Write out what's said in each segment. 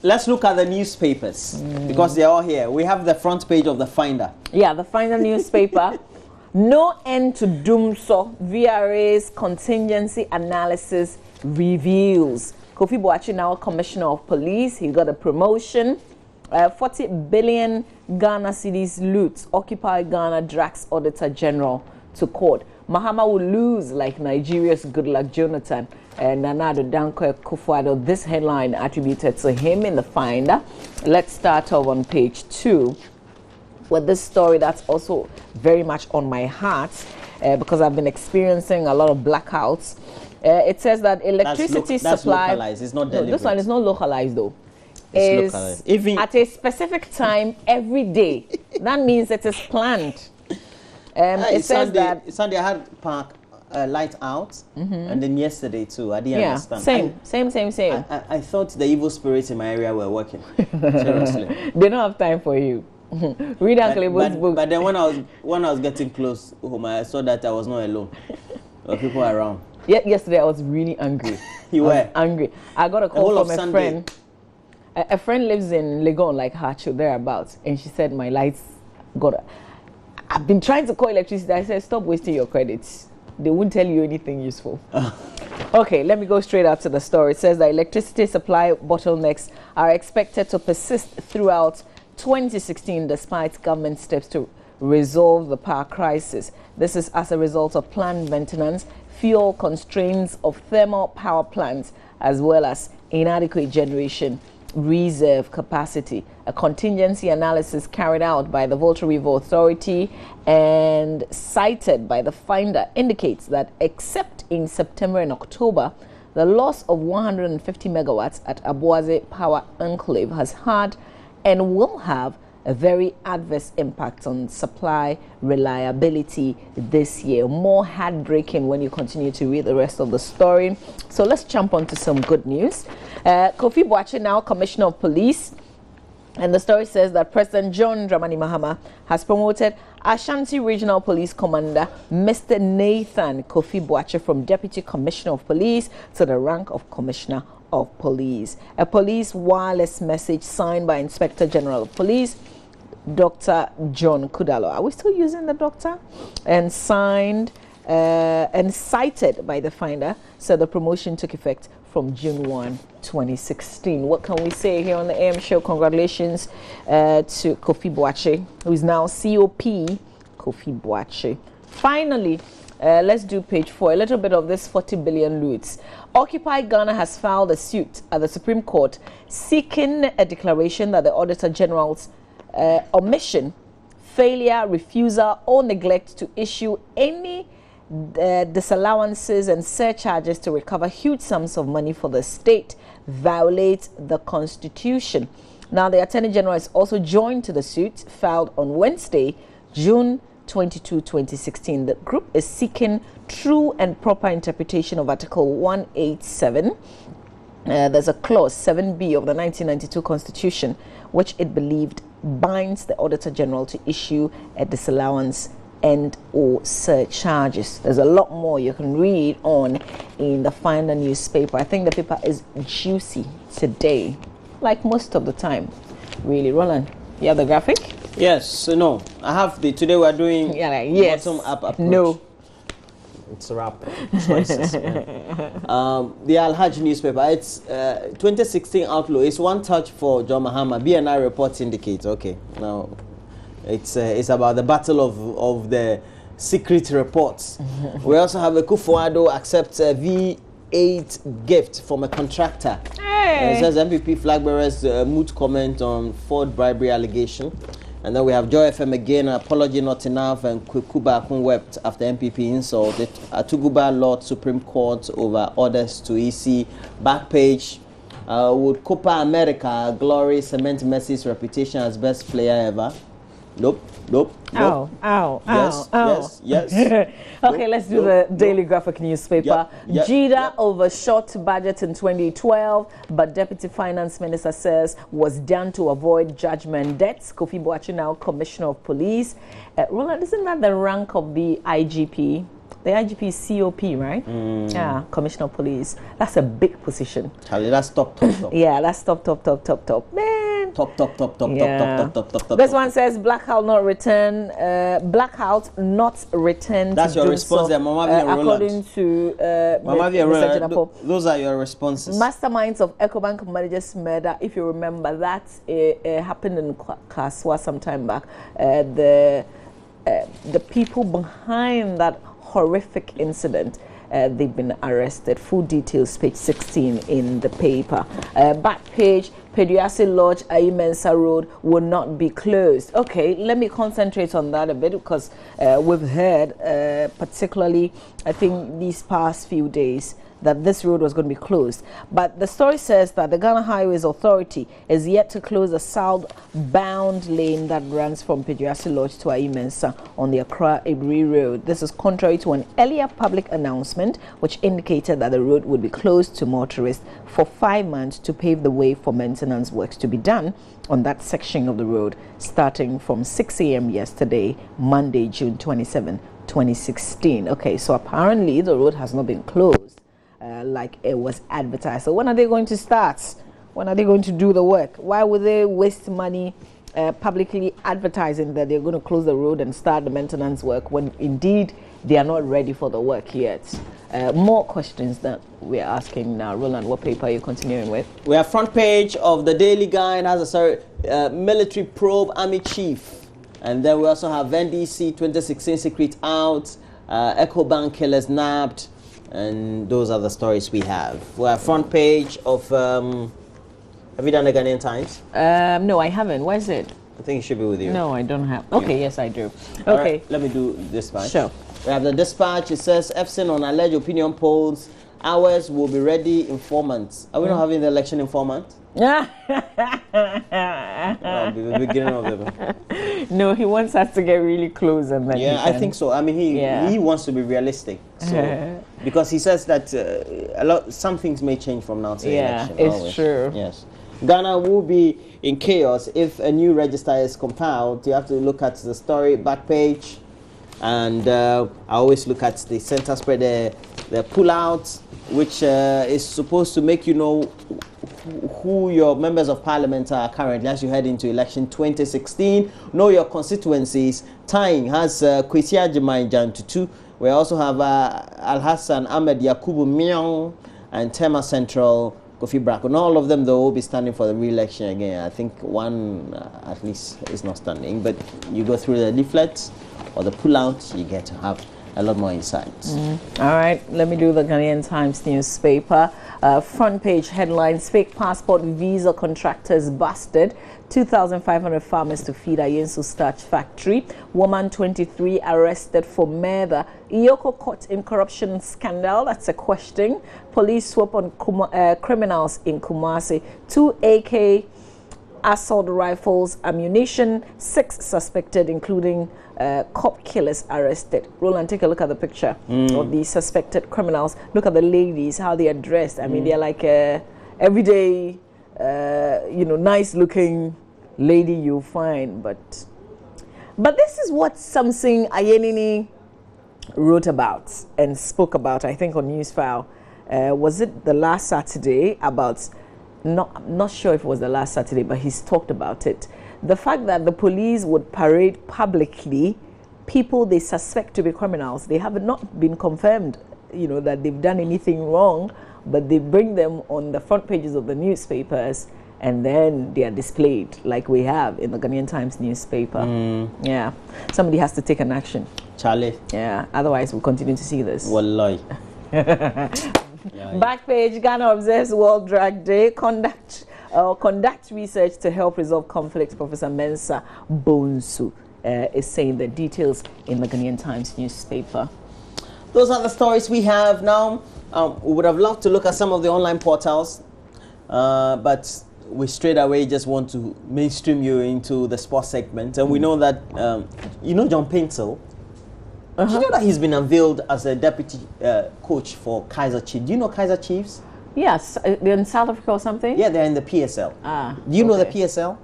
let's look at the newspapers because they're all here. We have the front page of the Finder. Yeah, the Finder newspaper. No end to doomso. VRA's contingency analysis reveals. Kofi Boakye, now Commissioner of Police, he got a promotion. 40 billion Ghana cedis loot. Occupy Ghana drags Auditor General to court. Mahama will lose like Nigeria's Goodluck Jonathan. And Nana Addo Dankwa Akufo-Addo, this headline attributed to him in the Finder. Let's start off on page 2 with this story that's also very much on my heart because I've been experiencing a lot of blackouts. It says that electricity that's supply. Localized. It's not deliberate. No, this one is not localized though. It's localized. Even at a specific time every day. That means it is planned. It says that Sunday I had park light out, and then yesterday too. I didn't understand. Same. I thought the evil spirits in my area were working. Seriously, they don't have time for you. Read Uncle Ibo's book. But then when I was getting close home, I saw that I was not alone. There were people around. Yesterday I was really angry. You were angry. I got a call from a friend. A friend lives in Legon, like Hacho, thereabouts, and she said my lights got. I've been trying to call electricity. I said stop wasting your credits. They won't tell you anything useful. Okay, let me go straight out to the story. It says that electricity supply bottlenecks are expected to persist throughout 2016 despite government steps to resolve the power crisis. This is as a result of planned maintenance, fuel constraints of thermal power plants, as well as inadequate generation reserve capacity. A contingency analysis carried out by the Volta River Authority and cited by the Finder indicates that except in September and October, the loss of 150 megawatts at Aboase Power Enclave has had and will have a very adverse impact on supply reliability this year. More heartbreaking when you continue to read the rest of the story. So let's jump on to some good news. Kofi Boakye, now Commissioner of Police, and the story says that President John Dramani Mahama has promoted Ashanti Regional Police Commander Mr. Nathan Kofi Boakye from Deputy Commissioner of Police to the rank of Commissioner of Police. A police wireless message signed by Inspector General of Police Dr. John Kudalo. Are we still using the doctor? And signed and cited by the Finder, so the promotion took effect from June 1, 2016. What can we say here on the AM show? Congratulations to Kofi Boakye, who is now COP Kofi Boakye. Finally, let's do page 4. A little bit of this 40 billion loots. Occupy Ghana has filed a suit at the Supreme Court seeking a declaration that the Auditor General's omission, failure, refusal, or neglect to issue any disallowances and surcharges to recover huge sums of money for the state violates the Constitution. Now, the Attorney General is also joined to the suit filed on Wednesday, June 22, 2016. The group is seeking true and proper interpretation of Article 187. There's a clause 7B of the 1992 Constitution, which it believed binds the Auditor General to issue a disallowance and or surcharges. There's a lot more you can read on in the Finder newspaper. I think the paper is juicy today, like most of the time. Really, Roland, you have the graphic? Yes, so no. I have the, today we're doing yes. bottom up approach. No. It's rap choices. The Al Hajj newspaper, it's 2016 outlook. It's one touch for John Mahama. BNI reports indicate. Okay, now it's about the battle of the secret reports. We also have a Akufo-Addo accepts a V8 gift from a contractor. It says MPP flag bearers moot comment on Ford bribery allegation. And then we have Joy FM again, apology not enough, and Kuba wept after MPP insulted. Atuguba Lord Supreme Court over orders to EC. Back page, would Copa America glory cement Messi's reputation as best player ever? Nope. Yes. Okay, let's do the Daily Graphic newspaper. Jida overshot budget in 2012, but Deputy Finance Minister says was done to avoid judgment debts. Kofi Boakye, now Commissioner of Police. Roland, isn't that the rank of the IGP? The IGP is COP, right? Yeah, Commissioner of Police. That's a big position. Charlie, that's top. Yeah, that's top. Man. Top. This one says blackout not return. Blackout not returned. That's your response there, Mama V and Roland. According to Mama V and Mr. Roland. Those are your responses. Masterminds of EcoBank managers murder. If you remember, that happened in Kaswa some time back. The people behind that horrific incident, they've been arrested. Full details, page 16 in the paper. Back page, Peduase Lodge, Ayimensa Road will not be closed. Okay, let me concentrate on that a bit because we've heard, particularly, I think these past few days, that this road was going to be closed. But the story says that the Ghana Highways Authority is yet to close the southbound lane that runs from Peduase Lodge to Ayimensa on the Accra-Ibri Road. This is contrary to an earlier public announcement which indicated that the road would be closed to motorists for 5 months to pave the way for maintenance works to be done on that section of the road starting from 6 a.m. yesterday, Monday, June 27, 2016. Okay, so apparently the road has not been closed like it was advertised. So when are they going to start? When are they going to do the work? Why would they waste money publicly advertising that they're going to close the road and start the maintenance work when indeed they are not ready for the work yet? More questions that we're asking now. Roland, what paper are you continuing with? We have front page of the Daily Guide has a military probe army chief. And then we also have NDC 2016 secret out, EcoBank killers nabbed, and those are the stories we have. We have front page of, have you done the Ghanaian Times? No, I haven't. Where is it? I think it should be with you. No, I don't have. Okay, yes, I do. All Okay. right, let me do dispatch. Sure. We have the dispatch. It says, EFSIN on alleged opinion polls. Ours will be ready in 4 months. Are we not having the election in 4 months? No, the beginning of the... No, he wants us to get really close and then. Yeah, I think so. I mean, he wants to be realistic. So because he says that some things may change from now to the election. Yeah, it's always. True. Yes. Ghana will be in chaos if a new register is compiled. You have to look at the story back page, and I always look at the center spread, the pullout, which is supposed to make you know who your members of parliament are currently as you head into election 2016. Know your constituencies. Tying has Kwesi Agyemang Jantutu. We also have Al Hassan Ahmed Yakubu Miong and Tema Central Kofi Brako. And all of them, though, will be standing for the re-election again. I think one at least is not standing. But you go through the leaflets or the pullout, you get to have a lot more insights. All right, let me do the Ghanaian Times newspaper. Front page headlines: fake passport visa contractors busted. 2,500 farmers to feed Ayensu starch factory. Woman 23 arrested for murder. Iyoko caught in corruption scandal. That's a question. Police swap on criminals in Kumasi. 2 AK assault rifles, ammunition. 6 suspected, including cop killers arrested. Roland, take a look at the picture of these suspected criminals. Look at the ladies, how they are dressed. I mean, they're like everyday, nice looking lady you'll find. But this is what Samson Ayenini wrote about and spoke about, I think, on Newsfile. Was it the last Saturday? I'm not sure if it was the last Saturday, but he's talked about it. The fact that the police would parade publicly people they suspect to be criminals. They have not been confirmed, that they've done anything wrong, but they bring them on the front pages of the newspapers and then they are displayed like we have in the Ghanaian Times newspaper. Yeah. Somebody has to take an action. Charlie. Yeah. Otherwise, we'll continue to see this. Wallahi. Back page, Ghana observes World Drug Day. Conduct research to help resolve conflicts. Professor Mensa Bonsu is saying the details in the Ghanaian Times newspaper. Those are the stories we have now. We would have loved to look at some of the online portals, but we straight away just want to mainstream you into the sports segment. And we know that, John Paintel. Do you know that he's been unveiled as a deputy coach for Kaiser Chiefs? Do you know Kaiser Chiefs? Yes, they're in South Africa or something? Yeah, they're in the PSL. Do you know the PSL?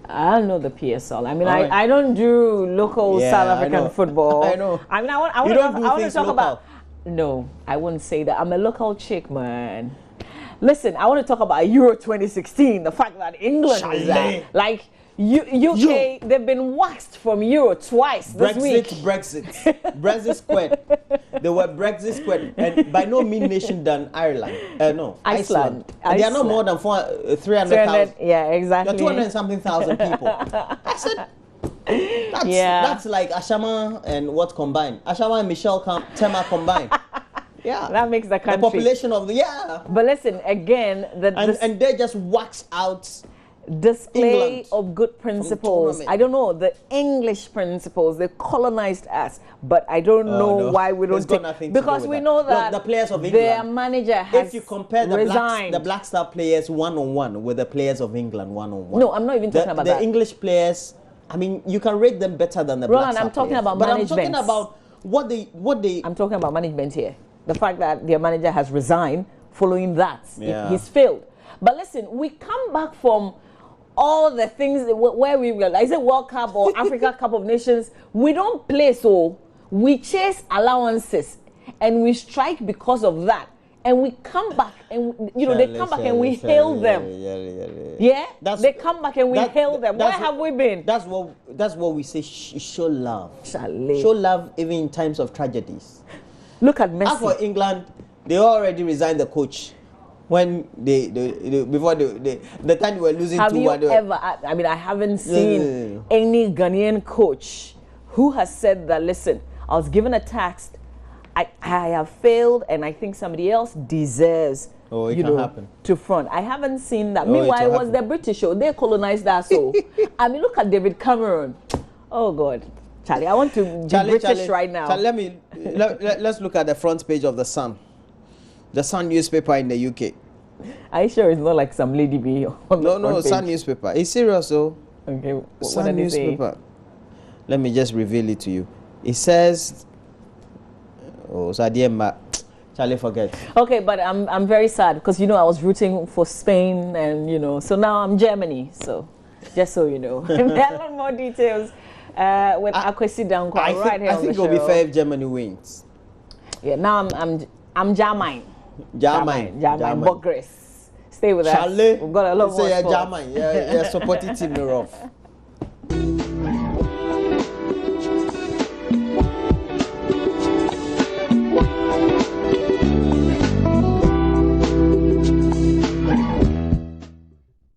I don't know the PSL. I mean, I don't do local South African football. I know. I mean, I want to talk about. No, I wouldn't say that. I'm a local chick, man. Listen, I want to talk about Euro 2016. The fact that England is there. Like, UK, they've been waxed from Euro twice this week. Brexit squared. They were Brexit squared, and by no mean nation than Ireland. No, Iceland. They are not more than 300,000. Yeah, exactly. 200 and something thousand people. I said, that's like Ashama and what combined? Ashama and Michelle Tema combined. Yeah, that makes the country. The population of But listen, again, and they just wax out. Display England of good principles. I don't know the English principles. They colonized us, but I don't know why we don't take, because we know that the players of England, their manager has if you compare the Black Star players one-on-one with the players of England one-on-one. No, I'm not even talking about that. The English players, I mean, you can rate them better than the Black Star I'm talking players. about but management. I'm talking about what they. I'm talking about management here. The fact that their manager has resigned following that, he's failed. But listen, we come back from all the things where we realize it World Cup or Africa Cup of Nations, we don't play, so we chase allowances and we strike because of that. And we come back and they come back and we hail them. Yeah? They come back and we hail them. Where have we been? That's what we say, show love. Charlie. Show love even in times of tragedies. Look at Messi. As for England, they already resigned the coach. When before the time they were losing 2-1. Have you ever? I mean, I haven't seen any Ghanaian coach who has said that. Listen, I was given a task, I have failed, and I think somebody else deserves. To front. I haven't seen that. Meanwhile, it was the British show. They colonized us. So I mean, look at David Cameron. Oh God, Charlie, I want to be British right now. Charlie, let's look at the front page of the Sun. The Sun newspaper in the UK. Are you sure it's not like some lady bee on the front page? Sun newspaper. It's serious, though. Okay, Sun newspaper. Let me just reveal it to you. It says, Charlie, forget. Okay, but I'm very sad because I was rooting for Spain and so now I'm Germany. So just so you know, there are a lot more details with Akwesi Dankwa right here on the show. I think it'll be fair if Germany wins. Yeah, now I'm German. But Grace, stay with us. We've got a lot more. Say German. Yeah, supporting team rough.